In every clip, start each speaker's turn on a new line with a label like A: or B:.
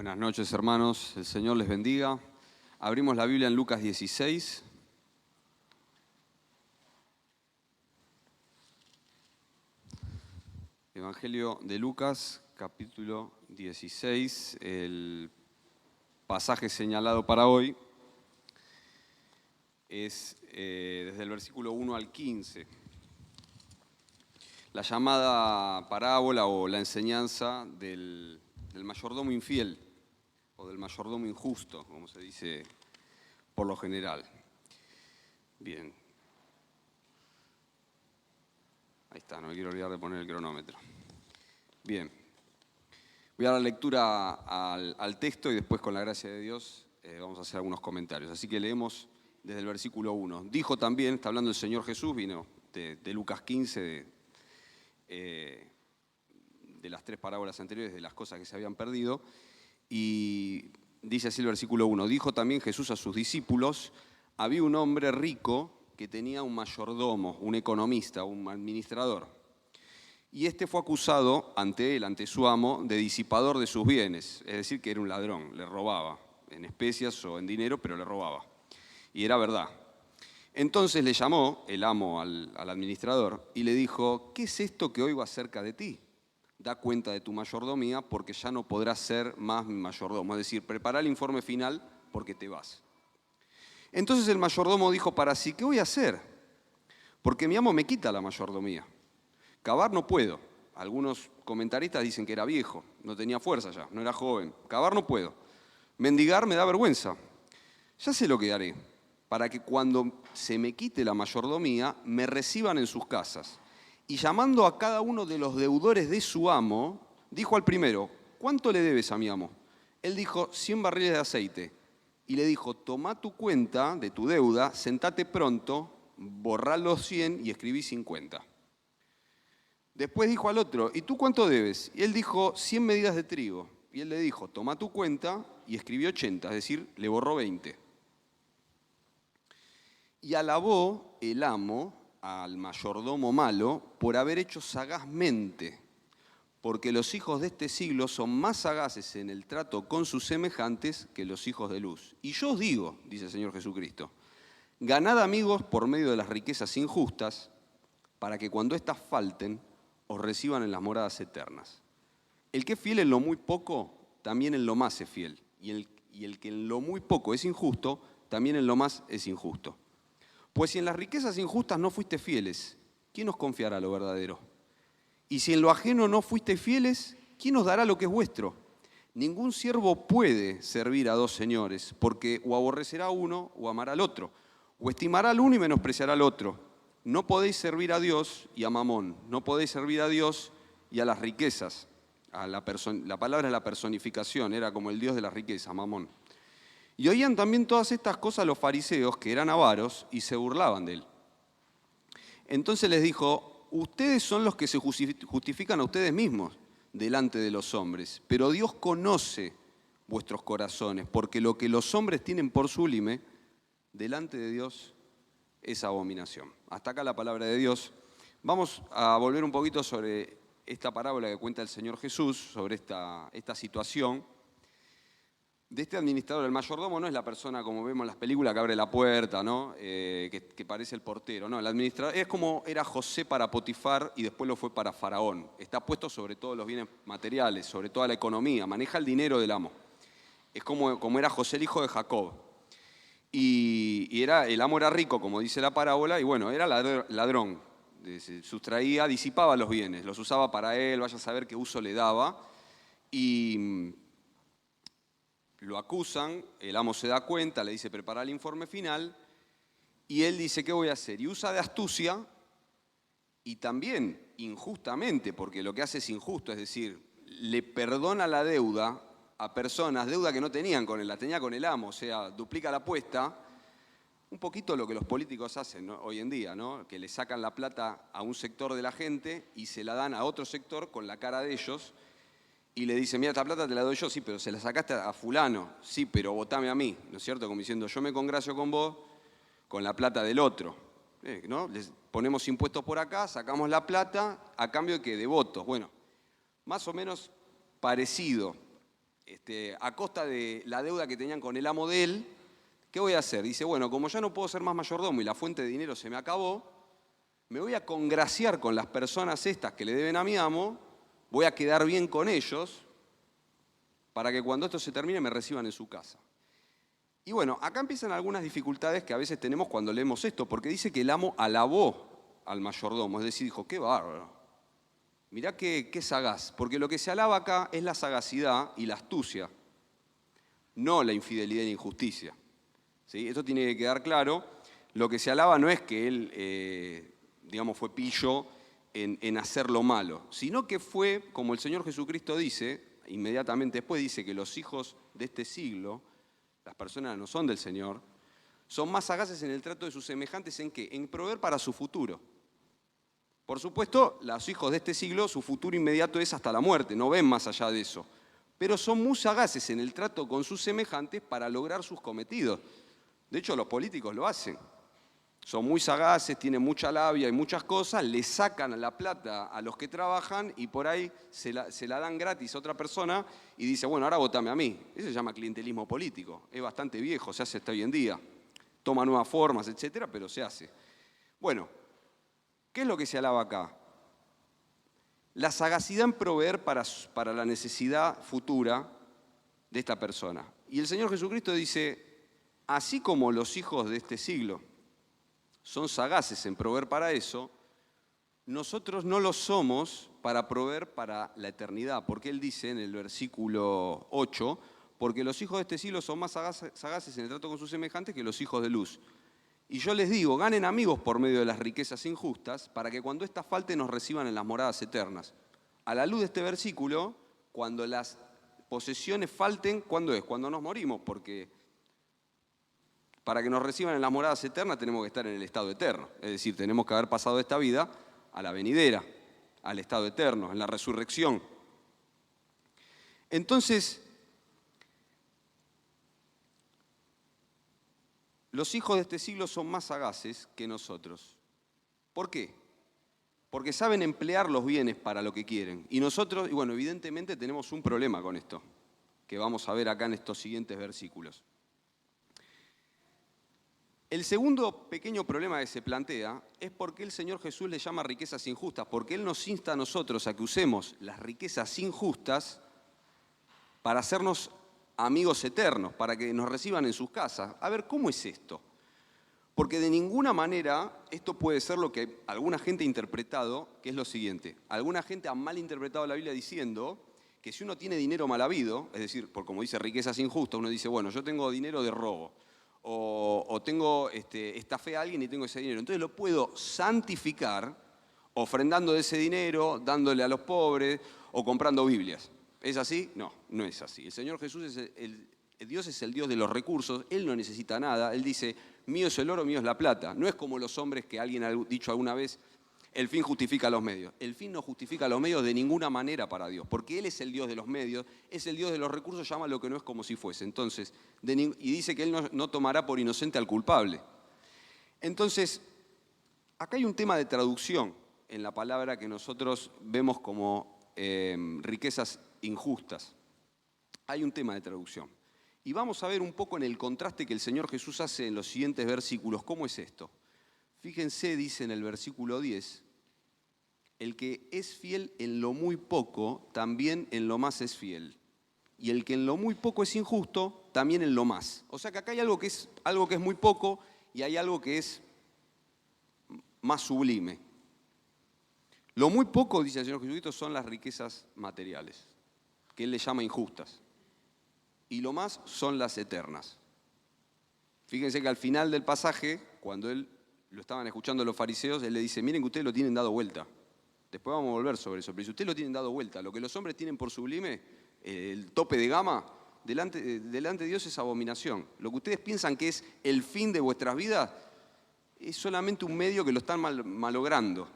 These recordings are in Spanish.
A: Buenas noches, hermanos. El Señor les bendiga. Abrimos la Biblia en Lucas 16. Evangelio de Lucas, capítulo 16. El pasaje señalado para hoy es desde el versículo 1 al 15. La llamada parábola o la enseñanza del mayordomo infiel o del mayordomo injusto, como se dice por lo general. Bien. Ahí está, no me quiero olvidar de poner el cronómetro. Bien. Voy a dar lectura al texto y después, con la gracia de Dios, vamos a hacer algunos comentarios. Así que leemos desde el versículo 1. Dijo también, está hablando el Señor Jesús, vino de Lucas 15, de las tres parábolas anteriores, de las cosas que se habían perdido. Y dice así el versículo 1. Dijo también Jesús a sus discípulos: había un hombre rico que tenía un mayordomo, un economista, un administrador. Y este fue acusado ante él, ante su amo, de disipador de sus bienes. Es decir, que era un ladrón, le robaba, en especias o en dinero, pero le robaba. Y era verdad. Entonces le llamó el amo al administrador y le dijo: ¿qué es esto que oigo acerca de ti? Da cuenta de tu mayordomía, porque ya no podrás ser más mi mayordomo. Es decir, prepara el informe final porque te vas. Entonces el mayordomo dijo para sí: ¿qué voy a hacer? Porque mi amo me quita la mayordomía. Cavar no puedo. Algunos comentaristas dicen que era viejo, no tenía fuerza ya, no era joven. Cavar no puedo. Mendigar me da vergüenza. Ya sé lo que haré, para que cuando se me quite la mayordomía, me reciban en sus casas. Y llamando a cada uno de los deudores de su amo, dijo al primero: ¿cuánto le debes a mi amo? Él dijo: 100 barriles de aceite. Y le dijo: toma tu cuenta de tu deuda, sentate pronto, borrá los 100 y escribí 50. Después dijo al otro: ¿y tú cuánto debes? Y él dijo: 100 medidas de trigo. Y él le dijo: toma tu cuenta y escribió 80, es decir, le borró 20. Y alabó el amo al mayordomo malo por haber hecho sagazmente, porque los hijos de este siglo son más sagaces en el trato con sus semejantes que los hijos de luz. Y yo os digo, dice el Señor Jesucristo, ganad amigos por medio de las riquezas injustas, para que cuando éstas falten, os reciban en las moradas eternas. El que es fiel en lo muy poco, también en lo más es fiel. Y el que en lo muy poco es injusto, también en lo más es injusto. Pues si en las riquezas injustas no fuiste fieles, ¿quién os confiará lo verdadero? Y si en lo ajeno no fuiste fieles, ¿quién os dará lo que es vuestro? Ningún siervo puede servir a dos señores, porque o aborrecerá a uno o amará al otro, o estimará al uno y menospreciará al otro. No podéis servir a Dios y a Mamón, no podéis servir a Dios y a las riquezas. La palabra es la personificación, era como el Dios de las riquezas, Mamón. Y oían también todas estas cosas los fariseos, que eran avaros, y se burlaban de él. Entonces les dijo: ustedes son los que se justifican a ustedes mismos delante de los hombres, pero Dios conoce vuestros corazones, porque lo que los hombres tienen por sublime, delante de Dios es abominación. Hasta acá la palabra de Dios. Vamos a volver un poquito sobre esta parábola que cuenta el Señor Jesús, sobre esta situación de este administrador. El mayordomo no es la persona, como vemos en las películas, que abre la puerta, ¿no? Que parece el portero. No, el administrador es como era José para Potifar y después lo fue para Faraón. Está puesto sobre todos los bienes materiales, sobre toda la economía, maneja el dinero del amo. Es como era José, el hijo de Jacob. Y el amo era rico, como dice la parábola, y bueno, era ladrón. Sustraía, disipaba los bienes, los usaba para él, vaya a saber qué uso le daba. Y lo acusan, el amo se da cuenta, le dice: prepara el informe final, y él dice: ¿qué voy a hacer? Y usa de astucia y también injustamente, porque lo que hace es injusto, es decir, le perdona la deuda a personas, deuda que no tenían con él, la tenía con el amo, o sea, duplica la apuesta. Un poquito lo que los políticos hacen, ¿no? Hoy en día, ¿no? Que le sacan la plata a un sector de la gente y se la dan a otro sector con la cara de ellos y le dicen: mira, esta plata te la doy yo. Sí, pero se la sacaste a fulano. Sí, pero votame a mí, ¿no es cierto? Como diciendo: yo me congracio con vos con la plata del otro, ¿no? Les ponemos impuestos por acá, sacamos la plata a cambio de votos. Bueno, más o menos parecido a costa de la deuda que tenían con el amo de él. ¿Qué voy a hacer? Dice, bueno, como ya no puedo ser más mayordomo y la fuente de dinero se me acabó, me voy a congraciar con las personas estas que le deben a mi amo, voy a quedar bien con ellos para que cuando esto se termine me reciban en su casa. Y bueno, acá empiezan algunas dificultades que a veces tenemos cuando leemos esto, porque dice que el amo alabó al mayordomo, es decir, dijo, qué bárbaro, mirá qué sagaz, porque lo que se alaba acá es la sagacidad y la astucia, no la infidelidad y la injusticia. ¿Sí? Esto tiene que quedar claro. Lo que se alaba no es que él, fue pillo en hacer lo malo, sino que fue, como el Señor Jesucristo dice, inmediatamente después dice que los hijos de este siglo, las personas que no son del Señor, son más sagaces en el trato de sus semejantes. ¿En qué? En proveer para su futuro. Por supuesto, los hijos de este siglo, su futuro inmediato es hasta la muerte, no ven más allá de eso. Pero son muy sagaces en el trato con sus semejantes para lograr sus cometidos. De hecho, los políticos lo hacen. Son muy sagaces, tienen mucha labia y muchas cosas, le sacan la plata a los que trabajan y por ahí se la dan gratis a otra persona y dice, bueno, ahora votame a mí. Eso se llama clientelismo político. Es bastante viejo, se hace hasta hoy en día. Toma nuevas formas, etcétera, pero se hace. Bueno, ¿qué es lo que se alaba acá? La sagacidad en proveer para la necesidad futura de esta persona. Y el Señor Jesucristo dice, así como los hijos de este siglo son sagaces en proveer para eso, nosotros no lo somos para proveer para la eternidad, porque Él dice en el versículo 8, porque los hijos de este siglo son más sagaces en el trato con sus semejantes que los hijos de luz. Y yo les digo, ganen amigos por medio de las riquezas injustas, para que cuando éstas falten nos reciban en las moradas eternas. A la luz de este versículo, cuando las posesiones falten, ¿cuándo es? Cuando nos morimos, porque para que nos reciban en las moradas eternas tenemos que estar en el estado eterno. Es decir, tenemos que haber pasado de esta vida a la venidera, al estado eterno, en la resurrección. Entonces, los hijos de este siglo son más sagaces que nosotros. ¿Por qué? Porque saben emplear los bienes para lo que quieren. Y nosotros, bueno, evidentemente tenemos un problema con esto, que vamos a ver acá en estos siguientes versículos. El segundo pequeño problema que se plantea es por qué el Señor Jesús le llama riquezas injustas, porque Él nos insta a nosotros a que usemos las riquezas injustas para hacernos amigos eternos, para que nos reciban en sus casas. A ver, ¿cómo es esto? Porque de ninguna manera esto puede ser lo que alguna gente ha interpretado, que es lo siguiente. Alguna gente ha malinterpretado la Biblia diciendo que si uno tiene dinero mal habido, es decir, por como dice riquezas injustas, uno dice, bueno, yo tengo dinero de robo, o tengo, estafé a alguien y tengo ese dinero. Entonces lo puedo santificar ofrendando de ese dinero, dándole a los pobres o comprando Biblias. ¿Es así? No, no es así. El Señor Jesús Dios es el Dios de los recursos, Él no necesita nada. Él dice, mío es el oro, mío es la plata. No es como los hombres que alguien ha dicho alguna vez, el fin justifica los medios. El fin no justifica los medios de ninguna manera para Dios, porque Él es el Dios de los medios, es el Dios de los recursos, llama lo que no es como si fuese. Entonces, y dice que Él no tomará por inocente al culpable. Entonces, acá hay un tema de traducción en la palabra que nosotros vemos como riquezas injustas. Hay un tema de traducción. Y vamos a ver un poco en el contraste que el Señor Jesús hace en los siguientes versículos. ¿Cómo es esto? Fíjense, dice en el versículo 10, el que es fiel en lo muy poco, también en lo más es fiel. Y el que en lo muy poco es injusto, también en lo más. O sea que acá hay algo que es muy poco y hay algo que es más sublime. Lo muy poco, dice el Señor Jesucristo, son las riquezas materiales, que Él le llama injustas. Y lo más son las eternas. Fíjense que al final del pasaje, cuando Él lo estaban escuchando los fariseos, Él le dice, miren que ustedes lo tienen dado vuelta. Después vamos a volver sobre eso, pero si ustedes lo tienen dado vuelta, lo que los hombres tienen por sublime, el tope de gama, delante de Dios es abominación. Lo que ustedes piensan que es el fin de vuestras vidas, es solamente un medio que lo están malogrando.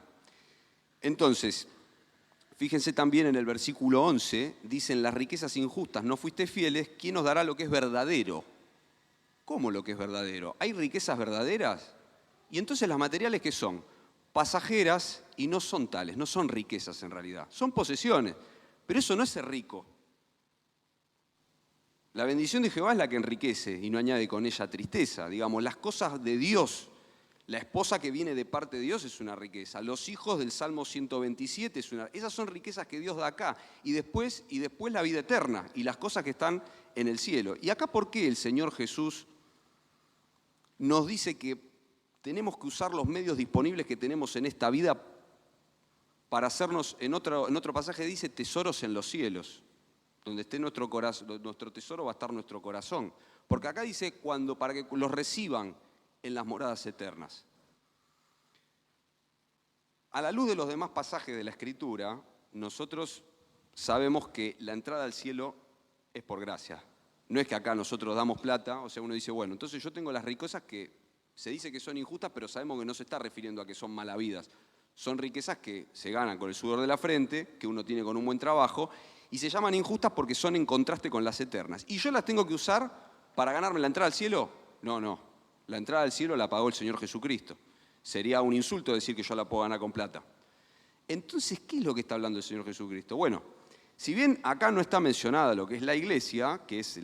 A: Entonces, fíjense también en el versículo 11, dicen, las riquezas injustas, no fuiste fieles, ¿quién nos dará lo que es verdadero? ¿Cómo lo que es verdadero? ¿Hay riquezas verdaderas? Y entonces las materiales, ¿qué son? Pasajeras y no son tales, no son riquezas en realidad, son posesiones, pero eso no es ser rico. La bendición de Jehová es la que enriquece y no añade con ella tristeza. Digamos, las cosas de Dios, la esposa que viene de parte de Dios es una riqueza. Los hijos del Salmo 127 esas son riquezas que Dios da acá. Y después la vida eterna y las cosas que están en el cielo. Y acá, ¿por qué el Señor Jesús nos dice que tenemos que usar los medios disponibles que tenemos en esta vida para hacernos, en otro pasaje dice, tesoros en los cielos? Donde esté nuestro corazón, nuestro tesoro va a estar nuestro corazón. Porque acá dice para que los reciban en las moradas eternas. A la luz de los demás pasajes de la Escritura, nosotros sabemos que la entrada al cielo es por gracia. No es que acá nosotros damos plata, o sea, uno dice, bueno, entonces yo tengo las riquezas que se dice que son injustas, pero sabemos que no se está refiriendo a que son malavidas. Son riquezas que se ganan con el sudor de la frente, que uno tiene con un buen trabajo, y se llaman injustas porque son en contraste con las eternas. ¿Y yo las tengo que usar para ganarme la entrada al cielo? No. La entrada al cielo la pagó el Señor Jesucristo. Sería un insulto decir que yo la puedo ganar con plata. Entonces, ¿qué es lo que está hablando el Señor Jesucristo? Bueno, si bien acá no está mencionada lo que es la iglesia, que es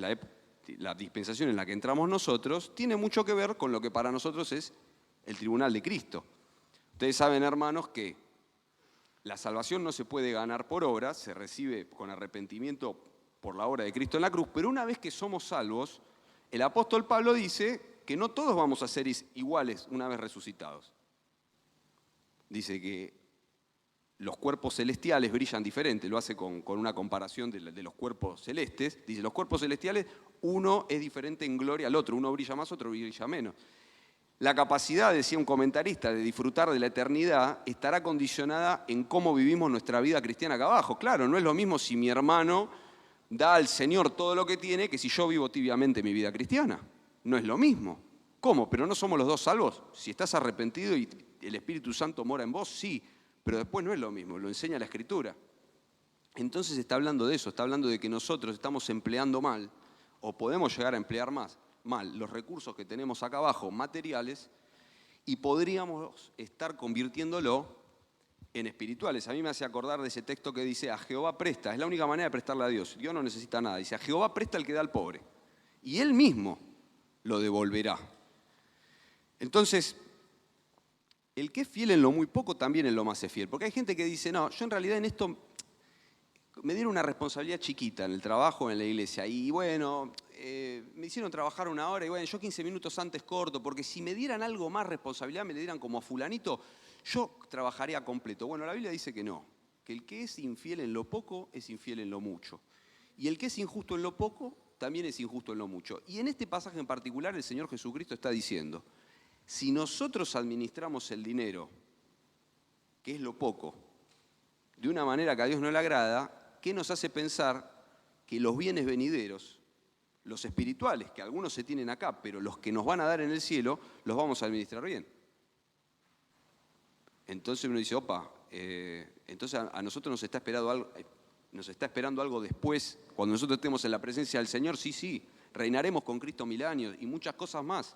A: la dispensación en la que entramos nosotros, tiene mucho que ver con lo que para nosotros es el tribunal de Cristo. Ustedes saben, hermanos, que la salvación no se puede ganar por obras, se recibe con arrepentimiento por la obra de Cristo en la cruz, pero una vez que somos salvos, el apóstol Pablo dice que no todos vamos a ser iguales una vez resucitados. Dice que los cuerpos celestiales brillan diferente, lo hace con una comparación de los cuerpos celestes. Dice, los cuerpos celestiales, uno es diferente en gloria al otro, uno brilla más, otro brilla menos. La capacidad, decía un comentarista, de disfrutar de la eternidad estará condicionada en cómo vivimos nuestra vida cristiana acá abajo. Claro, no es lo mismo si mi hermano da al Señor todo lo que tiene que si yo vivo tibiamente mi vida cristiana. No es lo mismo. ¿Cómo? ¿Pero no somos los dos salvos? Si estás arrepentido y el Espíritu Santo mora en vos, sí, pero después no es lo mismo, lo enseña la Escritura. Entonces está hablando de eso, está hablando de que nosotros estamos empleando mal, o podemos llegar a emplear mal los recursos que tenemos acá abajo, materiales, y podríamos estar convirtiéndolo en espirituales. A mí me hace acordar de ese texto que dice, a Jehová presta, es la única manera de prestarle a Dios. Dios no necesita nada, dice, a Jehová presta el que da al pobre, y Él mismo lo devolverá. Entonces, el que es fiel en lo muy poco también en lo más es fiel, porque hay gente que dice, no, yo en realidad en esto me dieron una responsabilidad chiquita en el trabajo, en la iglesia, y bueno, me hicieron trabajar 1 hora, y bueno, yo 15 minutos antes corto, porque si me dieran algo más responsabilidad, me le dieran como a fulanito, yo trabajaría completo. Bueno, la Biblia dice que no, que el que es infiel en lo poco es infiel en lo mucho. Y el que es injusto en lo poco también es injusto en lo mucho. Y en este pasaje en particular el Señor Jesucristo está diciendo, si nosotros administramos el dinero, que es lo poco, de una manera que a Dios no le agrada, ¿qué nos hace pensar que los bienes venideros, los espirituales, que algunos se tienen acá, pero los que nos van a dar en el cielo, los vamos a administrar bien? Entonces uno dice, entonces a nosotros nos está esperando algo después, cuando nosotros estemos en la presencia del Señor, sí, reinaremos con Cristo 1000 años y muchas cosas más.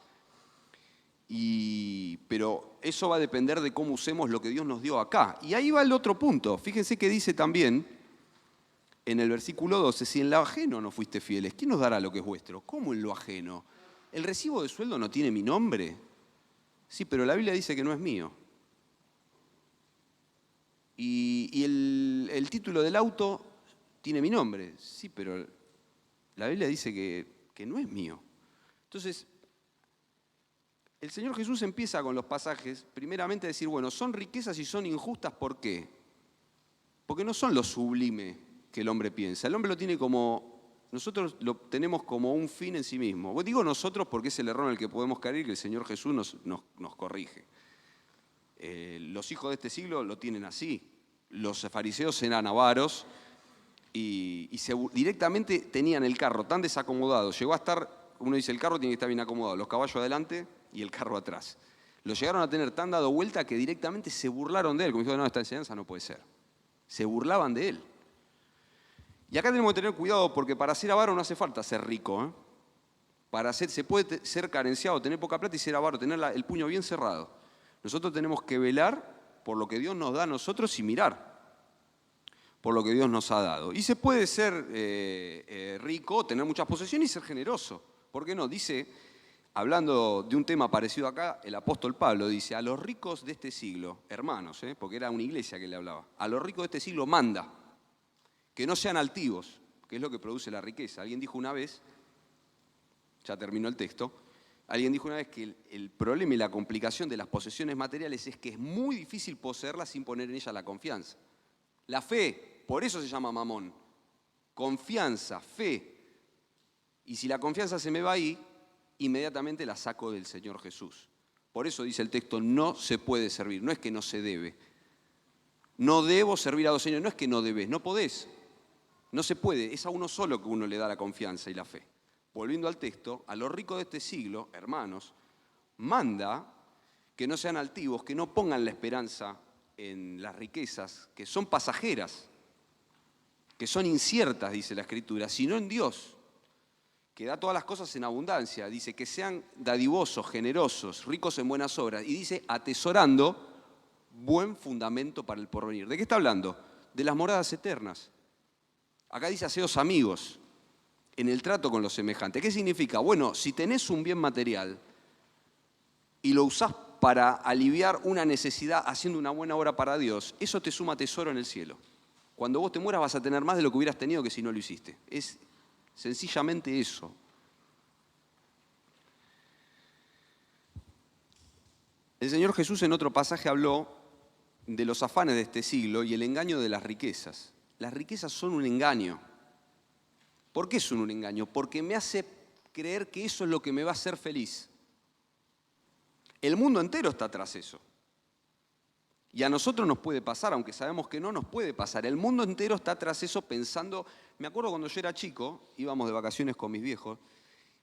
A: Pero eso va a depender de cómo usemos lo que Dios nos dio acá. Y ahí va el otro punto. Fíjense que dice también en el versículo 12, si en lo ajeno no fuiste fieles, ¿quién nos dará lo que es vuestro? ¿Cómo en lo ajeno? ¿El recibo de sueldo no tiene mi nombre? Sí, pero la Biblia dice que no es mío. Y el título del auto tiene mi nombre. Sí, pero la Biblia dice que no es mío. Entonces, el Señor Jesús empieza con los pasajes, primeramente a decir, bueno, son riquezas y son injustas, ¿por qué? Porque no son lo sublime que el hombre piensa. El hombre lo tiene nosotros lo tenemos como un fin en sí mismo. Digo nosotros porque es el error en el que podemos caer y que el Señor Jesús nos corrige. Los hijos de este siglo lo tienen así. Los fariseos eran avaros y directamente tenían el carro tan desacomodado. Llegó a estar, uno dice, el carro tiene que estar bien acomodado, los caballos adelante y el carro atrás. Lo llegaron a tener tan dado vuelta que directamente se burlaron de él, como dijeron, no, esta enseñanza no puede ser. Se burlaban de él. Y acá tenemos que tener cuidado porque para ser avaro no hace falta ser rico. Se puede ser carenciado, tener poca plata y ser avaro, tener el puño bien cerrado. Nosotros tenemos que velar por lo que Dios nos da a nosotros y mirar. por lo que Dios nos ha dado. Y se puede ser rico, tener muchas posesiones y ser generoso. ¿Por qué no? Dice, hablando de un tema parecido acá, el apóstol Pablo dice, a los ricos de este siglo, hermanos, porque era una iglesia que le hablaba, a los ricos de este siglo manda, que no sean altivos, que es lo que produce la riqueza. Alguien dijo una vez, ya terminó el texto, alguien dijo una vez que el problema y la complicación de las posesiones materiales es que es muy difícil poseerlas sin poner en ellas la confianza. La fe, por eso se llama mamón. Confianza, fe. Y si la confianza se me va ahí, inmediatamente la saco del Señor Jesús. Por eso dice el texto, no se puede servir, no es que no se debe. No debo servir a dos señores, no es que no debes, no podés. No se puede, es a uno solo que uno le da la confianza y la fe. Volviendo al texto, a los ricos de este siglo, hermanos, manda que no sean altivos, que no pongan la esperanza en las riquezas, que son pasajeras, que son inciertas, dice la Escritura, sino en Dios, que da todas las cosas en abundancia. Dice que sean dadivosos, generosos, ricos en buenas obras. Y dice, atesorando buen fundamento para el porvenir. ¿De qué está hablando? De las moradas eternas. Acá dice, haceos amigos en el trato con los semejantes. ¿Qué significa? Bueno, si tenés un bien material y lo usás para aliviar una necesidad haciendo una buena obra para Dios, eso te suma tesoro en el cielo. Cuando vos te mueras vas a tener más de lo que hubieras tenido que si no lo hiciste. Es sencillamente eso. El Señor Jesús en otro pasaje habló de los afanes de este siglo y el engaño de las riquezas. Las riquezas son un engaño. ¿Por qué son un engaño? Porque me hace creer que eso es lo que me va a hacer feliz. El mundo entero está tras eso. Y a nosotros nos puede pasar, aunque sabemos que no nos puede pasar. El mundo entero está tras eso pensando... Me acuerdo cuando yo era chico, íbamos de vacaciones con mis viejos,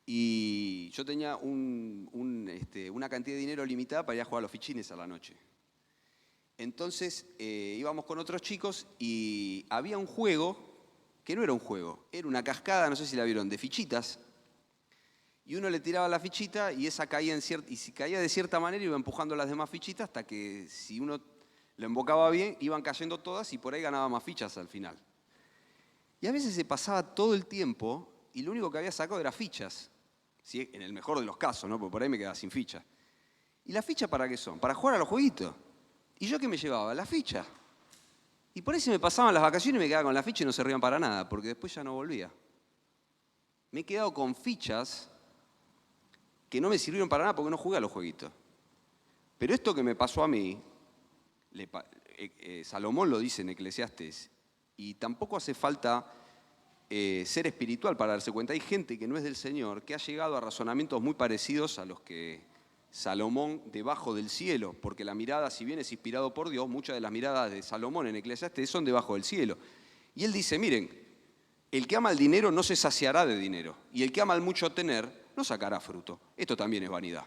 A: y yo tenía una cantidad de dinero limitada para ir a jugar a los fichines a la noche. Entonces íbamos con otros chicos y había un juego que no era un juego, era una cascada, no sé si la vieron, de fichitas. Y uno le tiraba la fichita y esa caía y si caía de cierta manera iba empujando las demás fichitas hasta que si uno lo embocaba bien iban cayendo todas y por ahí ganaba más fichas al final. Y a veces se pasaba todo el tiempo y lo único que había sacado era fichas. ¿Sí? En el mejor de los casos, ¿no? Porque por ahí me quedaba sin fichas. ¿Y las fichas para qué son? Para jugar a los jueguitos. ¿Y yo qué me llevaba? La ficha. Y por ahí se me pasaban las vacaciones y me quedaba con la ficha y no servían para nada, porque después ya no volvía. Me he quedado con fichas que no me sirvieron para nada porque no jugué a los jueguitos. Pero esto que me pasó a mí, Salomón lo dice en Eclesiastés, y tampoco hace falta ser espiritual para darse cuenta. Hay gente que no es del Señor, que ha llegado a razonamientos muy parecidos a los que Salomón debajo del cielo, porque la mirada, si bien es inspirado por Dios, muchas de las miradas de Salomón en Eclesiastés son debajo del cielo. Y él dice, miren, el que ama el dinero no se saciará de dinero, y el que ama el mucho tener no sacará fruto. Esto también es vanidad.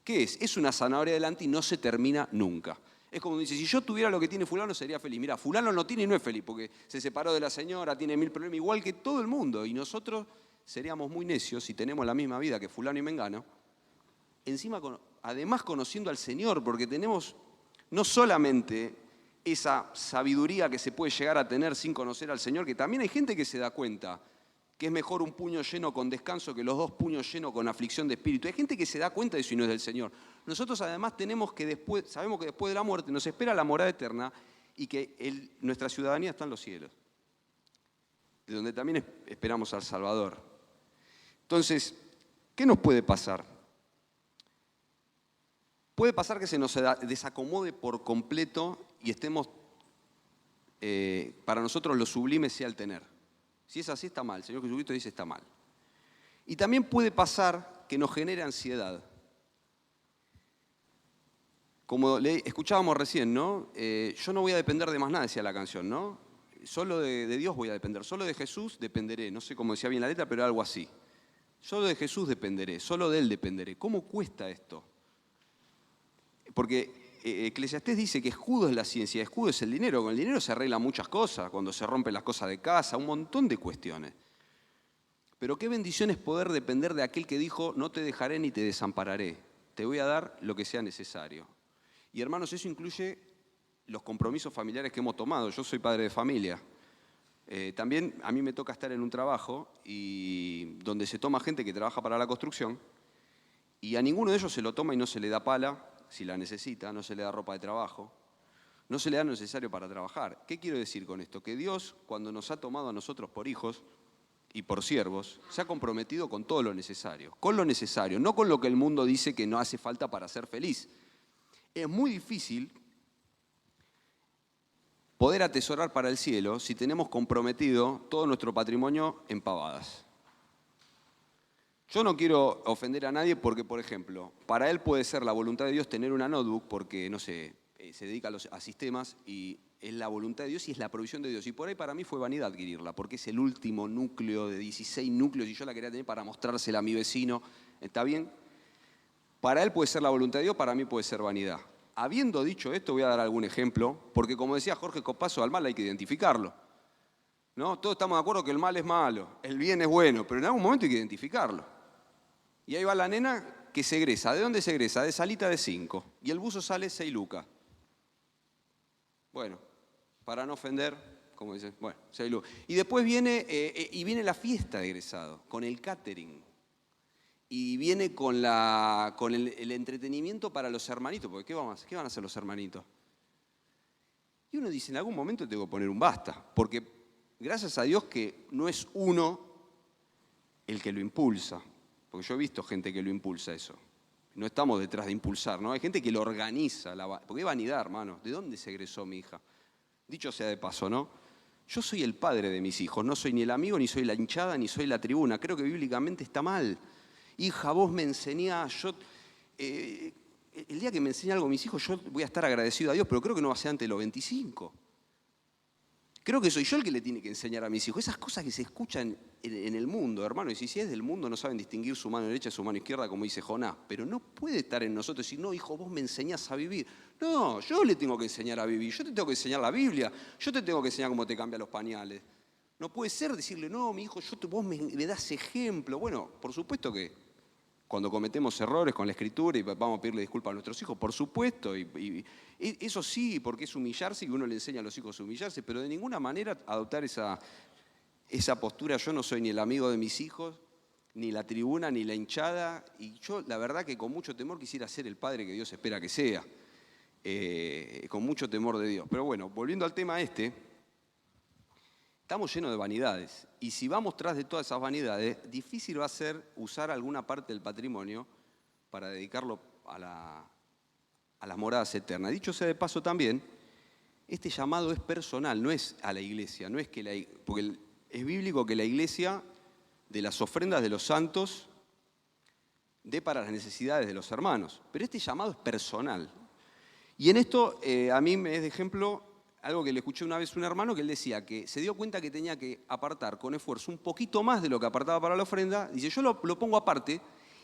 A: ¿Qué es? Es una zanahoria delante y no se termina nunca. Es como dice, si yo tuviera lo que tiene fulano sería feliz. Mira, fulano no tiene y no es feliz porque se separó de la señora, tiene 1000 problemas, igual que todo el mundo. Y nosotros seríamos muy necios si tenemos la misma vida que fulano y mengano. Encima, además conociendo al Señor, porque tenemos no solamente esa sabiduría que se puede llegar a tener sin conocer al Señor, que también hay gente que se da cuenta que es mejor un puño lleno con descanso que los 2 puños llenos con aflicción de espíritu. Hay gente que se da cuenta de eso y no es del Señor. Nosotros además sabemos que después de la muerte nos espera la morada eterna y que nuestra ciudadanía está en los cielos, de donde también esperamos al Salvador. Entonces, ¿qué nos puede pasar? Puede pasar que se nos desacomode por completo y estemos, para nosotros lo sublime sea el tener. Si es así, está mal. El Señor Jesucristo dice está mal. Y también puede pasar que nos genere ansiedad. Como escuchábamos recién, ¿no? Yo no voy a depender de más nada, decía la canción, ¿no? Solo de Dios voy a depender. Solo de Jesús dependeré. No sé cómo decía bien la letra, pero algo así. Solo de Jesús dependeré. Solo de Él dependeré. ¿Cómo cuesta esto? Porque Eclesiastés dice que escudo es la ciencia, escudo es el dinero. Con el dinero se arreglan muchas cosas, cuando se rompen las cosas de casa, un montón de cuestiones. Pero qué bendición es poder depender de aquel que dijo, no te dejaré ni te desampararé, te voy a dar lo que sea necesario. Y hermanos, eso incluye los compromisos familiares que hemos tomado. Yo soy padre de familia. También a mí me toca estar en un trabajo y donde se toma gente que trabaja para la construcción y a ninguno de ellos se lo toma y no se le da pala, si la necesita, no se le da ropa de trabajo, no se le da lo necesario para trabajar. ¿Qué quiero decir con esto? Que Dios, cuando nos ha tomado a nosotros por hijos y por siervos, se ha comprometido con todo lo necesario, no con lo que el mundo dice que no hace falta para ser feliz. Es muy difícil poder atesorar para el cielo si tenemos comprometido todo nuestro patrimonio en pavadas. Yo no quiero ofender a nadie porque, por ejemplo, para él puede ser la voluntad de Dios tener una notebook porque, no sé, se dedica a sistemas y es la voluntad de Dios y es la provisión de Dios. Y por ahí para mí fue vanidad adquirirla, porque es el último núcleo de 16 núcleos y yo la quería tener para mostrársela a mi vecino. ¿Está bien? Para él puede ser la voluntad de Dios, para mí puede ser vanidad. Habiendo dicho esto, voy a dar algún ejemplo, porque como decía Jorge Copazo, al mal hay que identificarlo. ¿No? Todos estamos de acuerdo que el mal es malo, el bien es bueno, pero en algún momento hay que identificarlo. Y ahí va la nena que se egresa. ¿De dónde se egresa? De Salita de 5. Y el buzo sale 6 lucas. Bueno, para no ofender, como dicen, bueno, 6 lucas. Y después viene la fiesta de egresado, con el catering. Y viene con el entretenimiento para los hermanitos, porque ¿qué van a hacer los hermanitos? Y uno dice, en algún momento tengo que poner un basta, porque gracias a Dios que no es uno el que lo impulsa, porque yo he visto gente que lo impulsa eso. No estamos detrás de impulsar, ¿no? Hay gente que lo organiza, porque es vanidad, hermano. ¿De dónde se egresó mi hija? Dicho sea de paso, ¿no? Yo soy el padre de mis hijos, no soy ni el amigo, ni soy la hinchada, ni soy la tribuna. Creo que bíblicamente está mal. Hija, vos me enseñás, el día que me enseñe algo a mis hijos, yo voy a estar agradecido a Dios, pero creo que no va a ser antes de los 25. Creo que soy yo el que le tiene que enseñar a mis hijos. Esas cosas que se escuchan en el mundo, hermano. Y si es del mundo, no saben distinguir su mano derecha de su mano izquierda, como dice Jonás. Pero no puede estar en nosotros y decir, no, hijo, vos me enseñás a vivir. No, yo le tengo que enseñar a vivir. Yo te tengo que enseñar la Biblia. Yo te tengo que enseñar cómo te cambian los pañales. No puede ser decirle, no, mi hijo, vos me das ejemplo. Bueno, por supuesto que cuando cometemos errores con la escritura y vamos a pedirle disculpas a nuestros hijos, por supuesto, y eso sí, porque es humillarse y uno le enseña a los hijos a humillarse, pero de ninguna manera adoptar esa postura, yo no soy ni el amigo de mis hijos, ni la tribuna, ni la hinchada, y yo la verdad que con mucho temor quisiera ser el padre que Dios espera que sea, con mucho temor de Dios. Pero bueno, volviendo al tema estamos llenos de vanidades y si vamos tras de todas esas vanidades, difícil va a ser usar alguna parte del patrimonio para dedicarlo a las moradas eternas. Dicho sea de paso también, este llamado es personal, no es a la iglesia, no es porque es bíblico que la iglesia de las ofrendas de los santos dé para las necesidades de los hermanos, pero este llamado es personal. Y en esto a mí me es de ejemplo algo que le escuché una vez a un hermano que él decía que se dio cuenta que tenía que apartar con esfuerzo un poquito más de lo que apartaba para la ofrenda. Dice, yo lo pongo aparte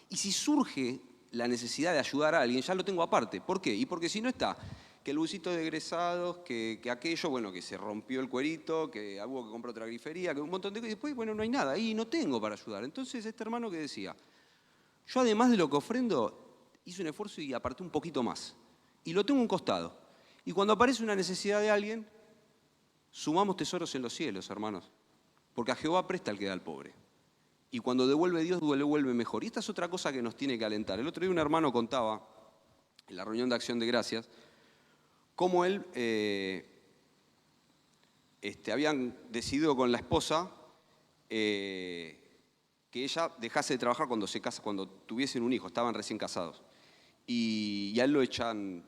A: y si surge la necesidad de ayudar a alguien, ya lo tengo aparte. ¿Por qué? Y porque si no está, que el busito de egresados, que aquello, bueno, que se rompió el cuerito, que hubo que comprar otra grifería, que un montón de cosas, y después, bueno, no hay nada, y no tengo para ayudar. Entonces este hermano que decía, yo además de lo que ofrendo, hice un esfuerzo y aparté un poquito más. Y lo tengo a un costado. Y cuando aparece una necesidad de alguien, sumamos tesoros en los cielos, hermanos. Porque a Jehová presta el que da al pobre. Y cuando devuelve Dios, devuelve mejor. Y esta es otra cosa que nos tiene que alentar. El otro día un hermano contaba, en la reunión de Acción de Gracias, cómo él habían decidido con la esposa que ella dejase de trabajar cuando tuviesen un hijo. Estaban recién casados. Y a él lo echan...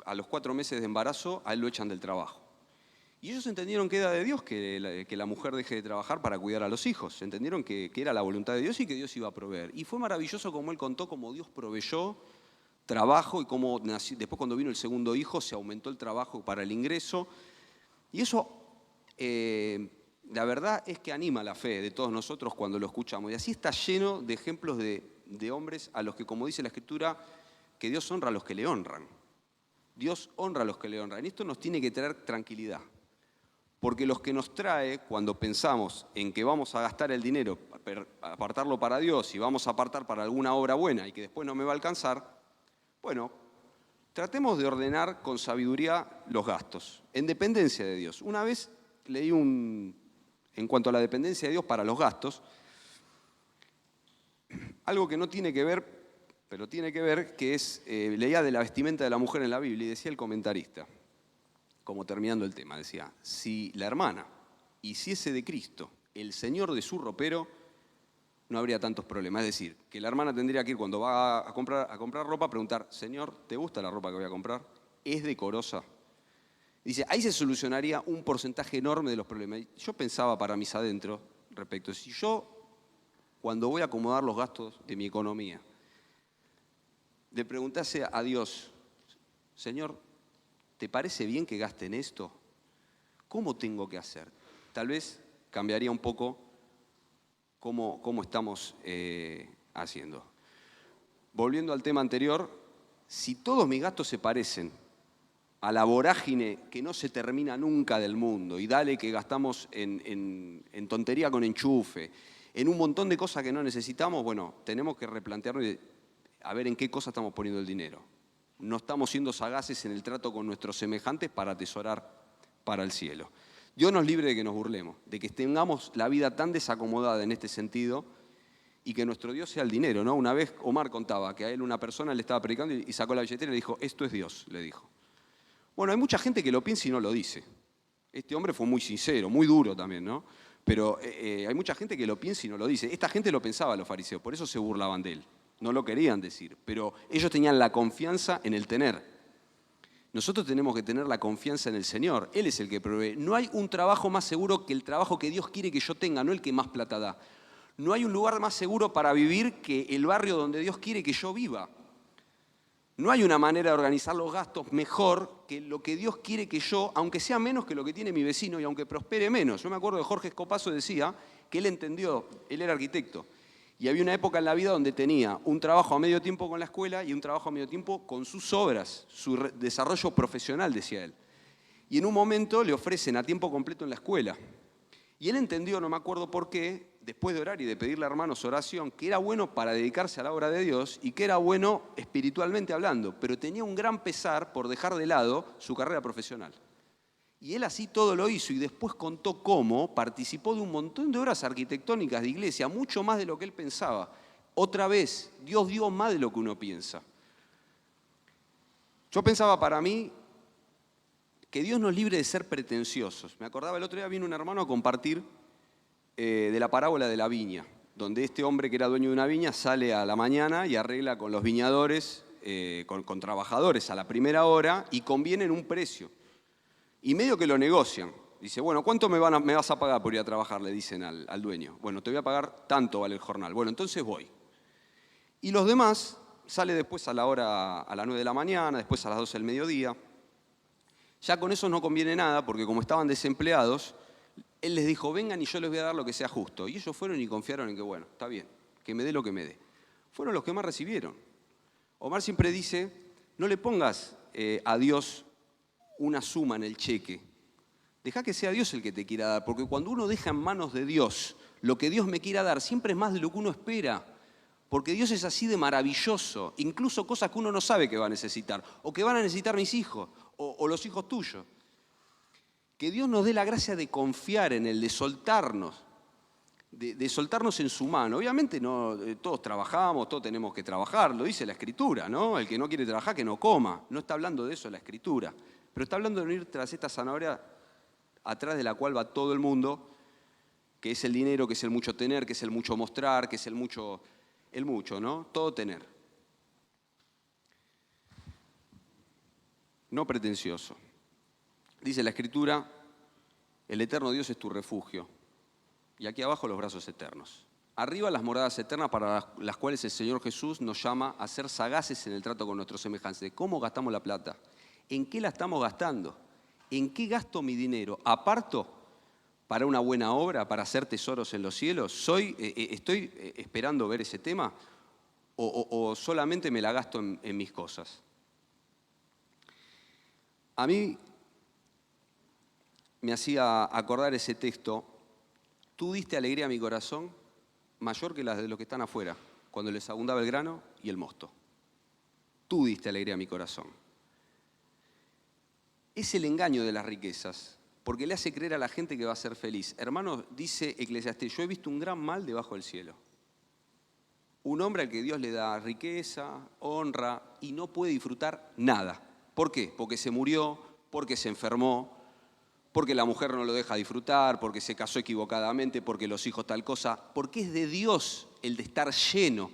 A: A los 4 meses de embarazo, a él lo echan del trabajo. Y ellos entendieron que era de Dios que la mujer deje de trabajar para cuidar a los hijos. Entendieron que era la voluntad de Dios y que Dios iba a proveer. Y fue maravilloso como él contó cómo Dios proveyó trabajo y cómo después cuando vino el segundo hijo se aumentó el trabajo para el ingreso. Y eso, la verdad es que anima la fe de todos nosotros cuando lo escuchamos. Y así está lleno de ejemplos de hombres a los que, como dice la Escritura, que Dios honra a los que le honran. Dios honra a los que le honran. Y esto nos tiene que traer tranquilidad. Porque los que nos trae, cuando pensamos en que vamos a gastar el dinero, apartarlo para Dios y vamos a apartar para alguna obra buena y que después no me va a alcanzar, bueno, tratemos de ordenar con sabiduría los gastos, en dependencia de Dios. Una vez leí en cuanto a la dependencia de Dios para los gastos, algo que no tiene que ver, pero tiene que ver, que es, leía de la vestimenta de la mujer en la Biblia y decía el comentarista, como terminando el tema, decía, si la hermana hiciese de Cristo el Señor de su ropero, no habría tantos problemas. Es decir, que la hermana tendría que ir cuando va a comprar ropa a preguntar, Señor, ¿te gusta la ropa que voy a comprar? ¿Es decorosa? Dice, ahí se solucionaría un porcentaje enorme de los problemas. Yo pensaba para mis adentros respecto, si yo, cuando voy a acomodar los gastos de mi economía, le preguntase a Dios, Señor, ¿te parece bien que gaste en esto? ¿Cómo tengo que hacer? Tal vez cambiaría un poco cómo estamos haciendo. Volviendo al tema anterior, si todos mis gastos se parecen a la vorágine que no se termina nunca del mundo, y dale que gastamos en tontería con enchufe, en un montón de cosas que no necesitamos, bueno, tenemos que replantearnos a ver en qué cosa estamos poniendo el dinero. No estamos siendo sagaces en el trato con nuestros semejantes para atesorar para el cielo. Dios nos libre de que nos burlemos, de que tengamos la vida tan desacomodada en este sentido y que nuestro Dios sea el dinero, ¿no? Una vez Omar contaba que a él una persona le estaba predicando y sacó la billetera y le dijo, esto es Dios, le dijo. Bueno, hay mucha gente que lo piensa y no lo dice. Este hombre fue muy sincero, muy duro también, ¿no? Pero hay mucha gente que lo piensa y no lo dice. Esta gente lo pensaba, los fariseos, por eso se burlaban de él. No lo querían decir, pero ellos tenían la confianza en el tener. Nosotros tenemos que tener la confianza en el Señor. Él es el que provee. No hay un trabajo más seguro que el trabajo que Dios quiere que yo tenga, no el que más plata da. No hay un lugar más seguro para vivir que el barrio donde Dios quiere que yo viva. No hay una manera de organizar los gastos mejor que lo que Dios quiere que yo, aunque sea menos que lo que tiene mi vecino y aunque prospere menos. Yo me acuerdo de Jorge Escopazo decía que él entendió, él era arquitecto, y había una época en la vida donde tenía un trabajo a medio tiempo con la escuela y un trabajo a medio tiempo con sus obras, su desarrollo profesional, decía él. Y en un momento le ofrecen a tiempo completo en la escuela. Y él entendió, no me acuerdo por qué, después de orar y de pedirle a hermanos oración, que era bueno para dedicarse a la obra de Dios y que era bueno espiritualmente hablando, pero tenía un gran pesar por dejar de lado su carrera profesional. Y él así todo lo hizo y después contó cómo participó de un montón de obras arquitectónicas de iglesia, mucho más de lo que él pensaba. Otra vez, Dios dio más de lo que uno piensa. Yo pensaba para mí que Dios nos libre de ser pretenciosos. Me acordaba el otro día vino un hermano a compartir de la parábola de la viña, donde este hombre que era dueño de una viña sale a la mañana y arregla con los viñadores, con trabajadores a la primera hora y convienen un precio. Y medio que lo negocian. Dice, bueno, ¿cuánto me vas a pagar por ir a trabajar? Le dicen al dueño. Bueno, te voy a pagar tanto vale el jornal. Bueno, entonces voy. Y los demás sale después a las 9 de la mañana, después a las 12 del mediodía. Ya con eso no conviene nada, porque como estaban desempleados, él les dijo, vengan y yo les voy a dar lo que sea justo. Y ellos fueron y confiaron en que, bueno, está bien, que me dé lo que me dé. Fueron los que más recibieron. Omar siempre dice, no le pongas a Dios una suma en el cheque. Deja que sea Dios el que te quiera dar, porque cuando uno deja en manos de Dios lo que Dios me quiera dar, siempre es más de lo que uno espera. Porque Dios es así de maravilloso, incluso cosas que uno no sabe que va a necesitar, o que van a necesitar mis hijos, o los hijos tuyos. Que Dios nos dé la gracia de confiar en Él, de soltarnos, de soltarnos en su mano. Obviamente no, todos trabajamos, todos tenemos que trabajar, lo dice la Escritura, ¿no? El que no quiere trabajar, que no coma. No está hablando de eso la Escritura, pero está hablando de no ir tras esta zanahoria atrás de la cual va todo el mundo, que es el dinero, que es el mucho tener, que es el mucho mostrar, que es el mucho, ¿no? Todo tener. No pretencioso. Dice la Escritura, el eterno Dios es tu refugio. Y aquí abajo los brazos eternos. Arriba las moradas eternas para las cuales el Señor Jesús nos llama a ser sagaces en el trato con nuestros semejantes. De ¿cómo gastamos la plata? ¿En qué la estamos gastando? ¿En qué gasto mi dinero? ¿Aparto para una buena obra, para hacer tesoros en los cielos? ¿Estoy esperando ver ese tema? ¿O solamente me la gasto en mis cosas? A mí me hacía acordar ese texto, tú diste alegría a mi corazón mayor que las de los que están afuera, cuando les abundaba el grano y el mosto. Tú diste alegría a mi corazón. Es el engaño de las riquezas, porque le hace creer a la gente que va a ser feliz. Hermanos, dice Eclesiastés, yo he visto un gran mal debajo del cielo. Un hombre al que Dios le da riqueza, honra y no puede disfrutar nada. ¿Por qué? Porque se murió, porque se enfermó, porque la mujer no lo deja disfrutar, porque se casó equivocadamente, porque los hijos tal cosa, porque es de Dios el de estar lleno.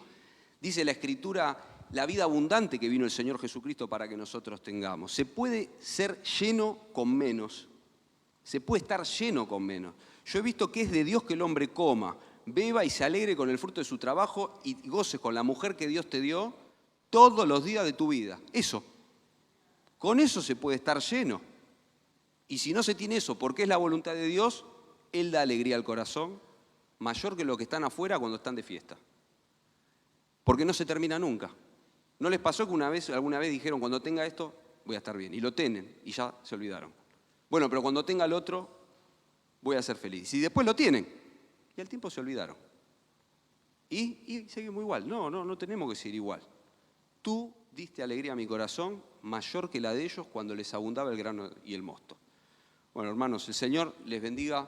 A: Dice la Escritura, la vida abundante que vino el Señor Jesucristo para que nosotros tengamos. Se puede ser lleno con menos, se puede estar lleno con menos. Yo he visto que es de Dios que el hombre coma, beba y se alegre con el fruto de su trabajo y goce con la mujer que Dios te dio todos los días de tu vida. Eso, con eso se puede estar lleno. Y si no se tiene eso, porque es la voluntad de Dios, Él da alegría al corazón, mayor que los que están afuera cuando están de fiesta. Porque no se termina nunca. ¿No les pasó que alguna vez dijeron, cuando tenga esto, voy a estar bien? Y lo tienen, y ya se olvidaron. Bueno, pero cuando tenga el otro, voy a ser feliz. Y después lo tienen, y al tiempo se olvidaron. Y seguimos igual. No tenemos que seguir igual. Tú diste alegría a mi corazón, mayor que la de ellos cuando les abundaba el grano y el mosto. Bueno, hermanos, el Señor les bendiga.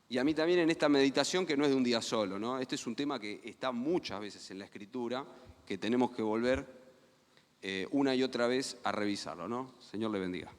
A: Y a mí también en esta meditación que no es de un día solo, ¿no? Este es un tema que está muchas veces en la Escritura, que tenemos que volver una y otra vez a revisarlo, ¿no? Señor le bendiga.